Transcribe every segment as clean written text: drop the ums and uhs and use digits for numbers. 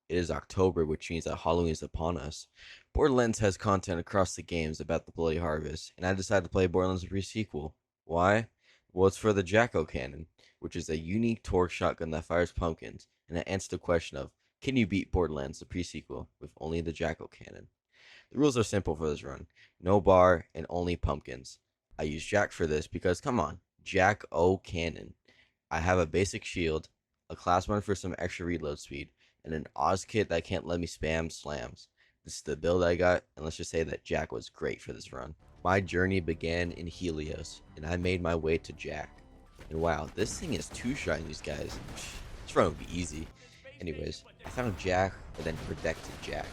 It is October, which means that Halloween is upon us. Borderlands has content across the games about the Bloody Harvest, and I decided to play Borderlands The Pre Sequel. Why? Well, it's for the Jacko Cannon, which is a unique Torgue shotgun that fires pumpkins, and it answers the question of, can you beat Borderlands The Pre Sequel with only the Jacko Cannon? The rules are simple for this run. No bar and only pumpkins. I use Jack for this because, come on, Jack O Cannon. I have a basic shield, a class one for some extra reload speed, and an Oz kit that can't let me spam slams. This is the build I got, and let's just say that Jack was great for this run. My journey began in Helios, and I made my way to Jack. And wow, this thing is two shinies, guys. This run would be easy. Anyways, I found Jack, and then protected Jack.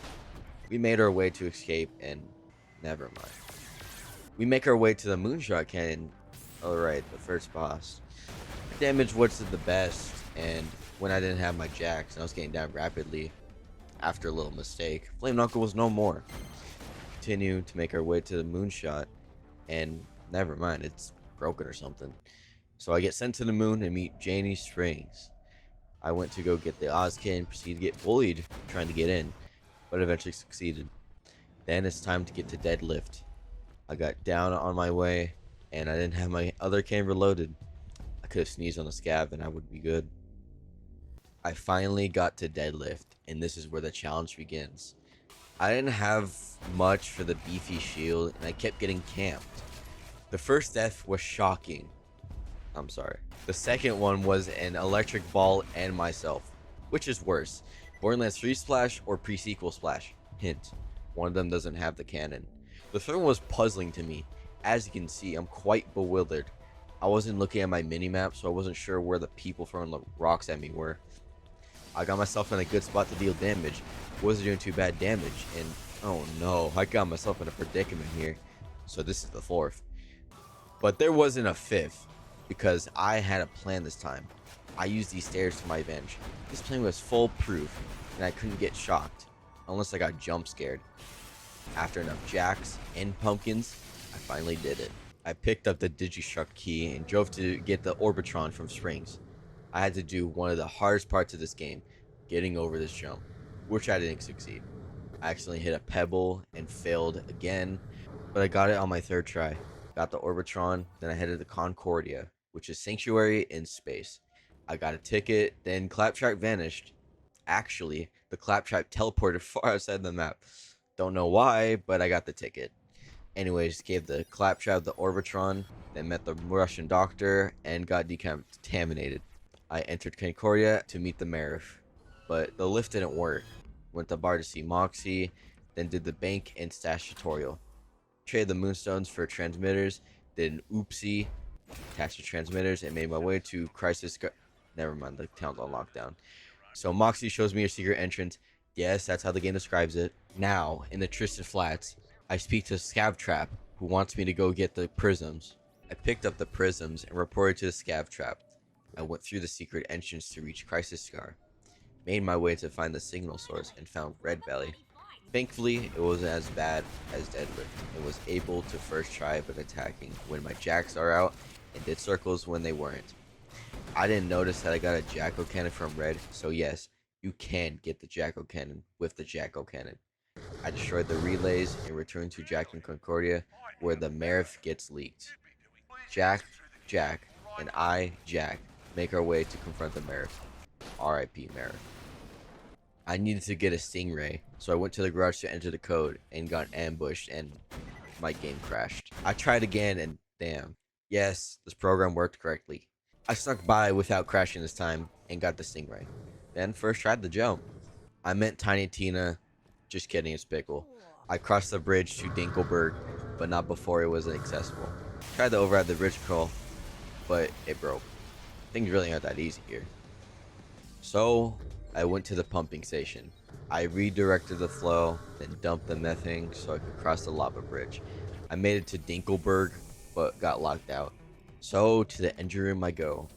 We made our way to escape, and never mind. We make our way to the Moonshot Cannon. Alright, the first boss. Damage wasn't the best, and when I didn't have my jacks and I was getting down rapidly after a little mistake, Flame Knuckle was no more. Continue to make our way to the Moonshot, and never mind, it's broken or something. So I get sent to the moon and meet Janie Springs. I went to go get the Ozkin and proceed to get bullied trying to get in, but eventually succeeded. Then it's time to get to Deadlift. I got down on my way, and I didn't have my other can reloaded. I could have sneezed on a scav and I would be good. I finally got to Deadlift, and this is where the challenge begins. I didn't have much for the beefy shield, and I kept getting camped. The first death was shocking. I'm sorry. The second one was an electric ball and myself. Which is worse? Borderlands 3 Splash or Pre-Sequel Splash? Hint, one of them doesn't have the cannon. The third one was puzzling to me. As you can see, I'm quite bewildered. I wasn't looking at my minimap, so I wasn't sure where the people throwing the rocks at me were. I got myself in a good spot to deal damage. Wasn't doing too bad damage, and oh no, I got myself in a predicament here. So this is the fourth. But there wasn't a fifth, because I had a plan this time. I used these stairs to my advantage. This plan was foolproof, and I couldn't get shocked, unless I got jump scared. After enough jacks and pumpkins, I finally did it. I picked up the Digistruct key and drove to get the Orbitron from Springs. I had to do one of the hardest parts of this game, getting over this jump, which I didn't succeed. I accidentally hit a pebble and failed again, but I got it on my third try. Got the Orbitron, then I headed to Concordia, which is Sanctuary in space. I got a ticket, then Claptrap vanished. Actually, the Claptrap teleported far outside the map. Don't know why, but I got the ticket. Anyways, gave the Claptrap the Orbitron, then met the Russian doctor, and got decontaminated. I entered Concordia to meet the Marif, but the lift didn't work. Went to bar to see Moxie, then did the bank and stash tutorial. Traded the moonstones for transmitters, did an oopsie, attached the transmitters, and made my way to Crisis. Never mind, the town's on lockdown. So Moxie shows me a secret entrance. Yes, that's how the game describes it. Now, in the Tristan Flats, I speak to Scav Trap, who wants me to go get the prisms. I picked up the prisms and reported to the Scav Trap. I went through the secret entrance to reach Crisis Scar. Made my way to find the signal source and found Red Belly. Thankfully, it wasn't as bad as Deadlift, and was able to first try but attacking when my jacks are out and did circles when they weren't. I didn't notice that I got a Jacko Cannon from Red, so yes, you can get the Jacko Cannon with the Jacko Cannon. I destroyed the relays and returned to Jack and Concordia, where the Marif gets leaked. Jack, and I, Jack, make our way to confront the Marif. R.I.P. Marif. I needed to get a Stingray, so I went to the garage to enter the code and got ambushed, and my game crashed. I tried again, and damn. Yes, this program worked correctly. I snuck by without crashing this time and got the Stingray. Then first tried the jump. I meant Tiny Tina. Just kidding, it's Pickle. I crossed the bridge to Dinkelberg, but not before it was accessible. Tried to override the bridge crawl, but it broke. Things really aren't that easy here. So, I went to the pumping station. I redirected the flow, then dumped the methane so I could cross the lava bridge. I made it to Dinkelberg, but got locked out. So, to the engine room I go.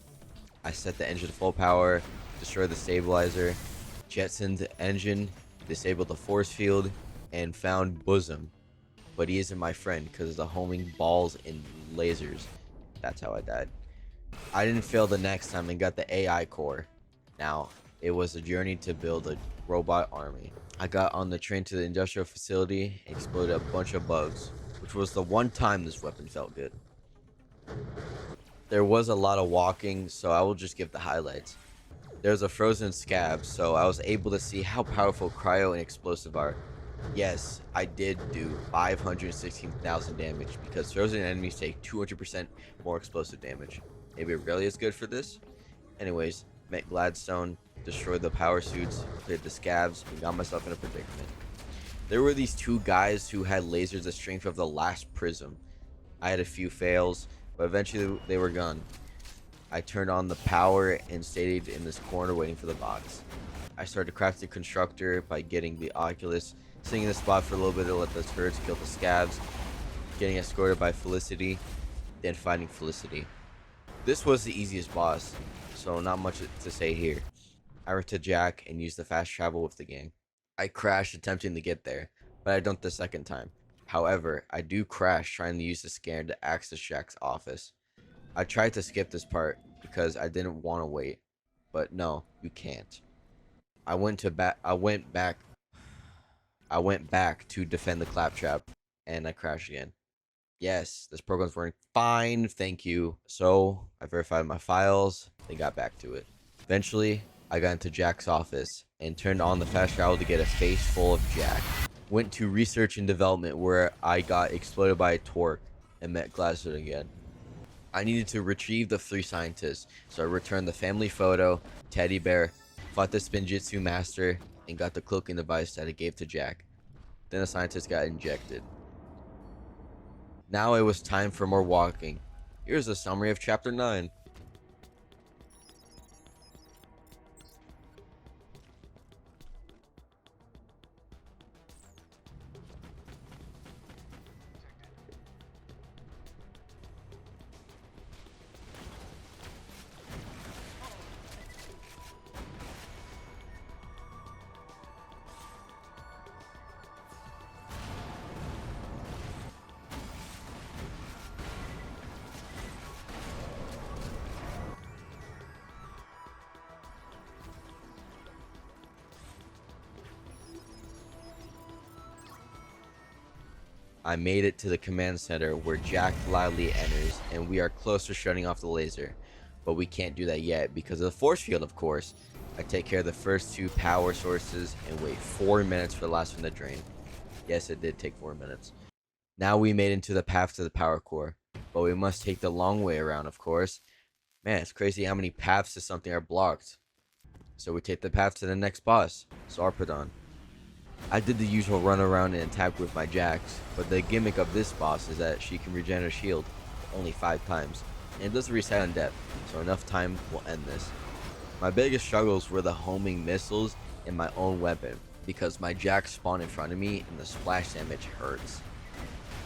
I set the engine to full power, destroyed the stabilizer, jettisoned the engine, disabled the force field, and found Bosom. But he isn't my friend because of the homing balls and lasers. That's how I died. I didn't fail the next time and got the AI core. Now, It was a journey to build a robot army. I got on the train to the industrial facility and exploded a bunch of bugs, which was the one time this weapon felt good. There was a lot of walking, so I will just give the highlights. There's a frozen scab, so I was able to see how powerful cryo and explosive are. Yes, I did do 516,000 damage because frozen enemies take 200% more explosive damage. Maybe it really is good for this? Anyways, met Gladstone, destroyed the power suits, cleared the scabs, and got myself in a predicament. There were these two guys who had lasers the strength of the last prism. I had a few fails, but eventually they were gone. I turned on the power and stayed in this corner waiting for the box. I started to craft the constructor by getting the Oculus, sitting in the spot for a little bit to let the turrets kill the scabs, getting escorted by Felicity, then fighting Felicity. This was the easiest boss, so not much to say here. I went to Jack and used the fast travel with the game. I crashed attempting to get there, but I don't the second time. However, I do crash trying to use the scanner to access Jack's office. I tried to skip this part because I didn't want to wait, but no, you can't. I went back to defend the claptrap, and I crashed again. Yes, this program's working fine, thank you. So I verified my files, then got back to it. Eventually, I got into Jack's office and turned on the fast travel to get a face full of Jack. Went to research and development where I got exploded by a Torgue and met Gladstone again. I needed to retrieve the 3 scientists, so I returned the family photo, teddy bear, fought the Spinjitzu master, and got the cloaking device that I gave to Jack. Then the scientist got injected. Now it was time for more walking. Here's a summary of Chapter 9. I made it to the command center where Jack loudly enters and we are close to shutting off the laser, but we can't do that yet because of the force field, of course. I take care of the first 2 power sources and wait 4 minutes for the last one to drain. Yes, it did take 4 minutes. Now we made into the path to the power core, but we must take the long way around, of course. Man, it's crazy how many paths to something are blocked. So we take the path to the next boss, Sarpedon. I did the usual run around and attack with my Jacks, but the gimmick of this boss is that she can regen her shield only 5 times, and it doesn't reset on death, so enough time will end this. My biggest struggles were the homing missiles and my own weapon, because my Jacks spawn in front of me and the splash damage hurts.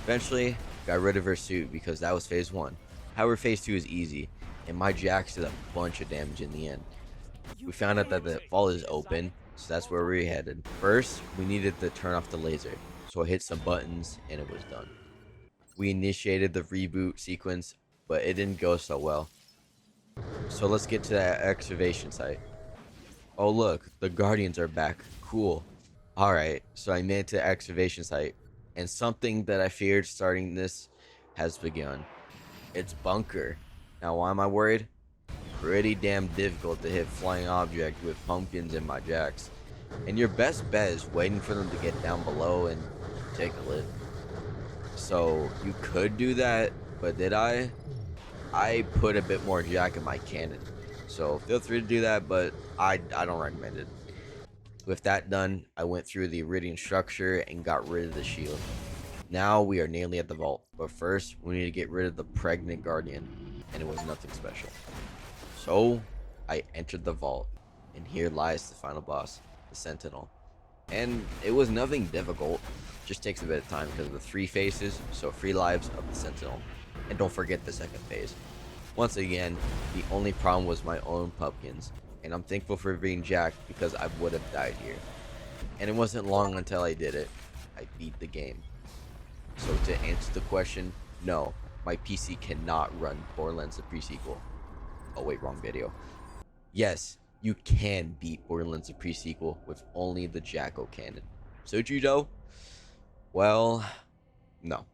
Eventually, got rid of her suit because that was phase 1. However, phase 2 is easy, and my Jacks did a bunch of damage in the end. We found out that the vault is open, so that's where we're headed. First, we needed to turn off the laser, so I hit some buttons and it was done. We initiated the reboot sequence, but it didn't go so well. So let's get to that excavation site. Oh look, the Guardians are back. Cool. Alright, so I made it to the excavation site, and something that I feared starting this has begun. It's Bunker. Now why am I worried? Pretty damn difficult to hit flying object with pumpkins in my Jacks. And your best bet is waiting for them to get down below and take a lit. So you could do that, but did I? I put a bit more Jack in my cannon. So feel free to do that, but I don't recommend it. With that done, I went through the Iridium structure and got rid of the shield. Now we are nearly at the vault, but first we need to get rid of the pregnant Guardian, and it was nothing special. So I entered the vault, and here lies the final boss, the Sentinel. And it was nothing difficult, just takes a bit of time because of the 3 phases, so 3 lives of the Sentinel. And don't forget the second phase. Once again, the only problem was my own pumpkins, and I'm thankful for being Jack because I would have died here. And it wasn't long until I did it. I beat the game. So to answer the question, no, my PC cannot run Borderlands The Pre Sequel. Oh wait, wrong video. Yes, You can beat Borderlands The Pre Sequel with only the Jacko cannon. So, Judo? Well, no.